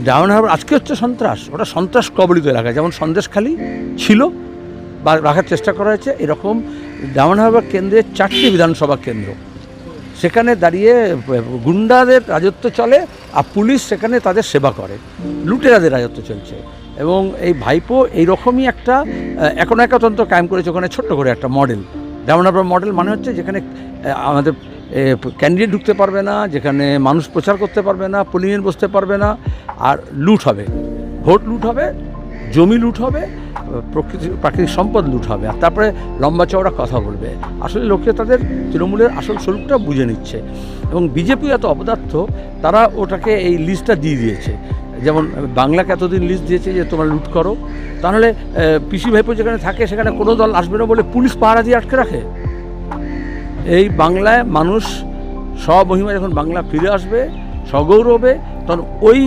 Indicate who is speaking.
Speaker 1: Diamond Harbour আজকে হচ্ছে সন্ত্রাস, ওটা সন্ত্রাস কবলিত এলাকা, যেমন সন্দেশখালী ছিল বা রাখার চেষ্টা করা হয়েছে, এরকম ডায়মন্ড হারবার কেন্দ্রের 4টি বিধানসভা কেন্দ্র, সেখানে দাঁড়িয়ে গুন্ডাদের রাজত্ব চলে আর পুলিশ সেখানে তাদের সেবা করে, লুটেরাদের রাজত্ব চলছে। এবং এই ভাইপো এইরকমই একটা একতন্ত্র কায়েম করেছে ওখানে, ছোট্ট করে একটা মডেল, ডায়মন্ড হারবার মডেল মানে হচ্ছে যেখানে আমাদের ক্যান্ডিডেট ঢুকতে পারবে না, যেখানে মানুষ প্রচার করতে পারবে না, পোলিংয়ে বসতে পারবে না, আর লুট হবে, ভোট লুট হবে, জমি লুট হবে, প্রাকৃতিক সম্পদ লুট হবে, আর তারপরে লম্বা চওড়া কথা বলবে। আসলে লোকে তাদের তৃণমূলের আসল স্বরূপটা বুঝে নিচ্ছে। এবং বিজেপি এত অপদার্থ, তারা ওটাকে এই লিস্টটা দিয়ে দিয়েছে। যেমন বাংলাকে এতদিন লিস্ট দিয়েছে যে তোমরা লুট করো, তাহলে পিসি ভাইপো যেখানে থাকে সেখানে কোনো দল আসবে না বলে পুলিশ পাহারা দিয়ে আটকে রাখে। এই বাংলায় মানুষ স্বমহিমা যখন বাংলা ফিরে আসবে সগৌরবে, তখন ওই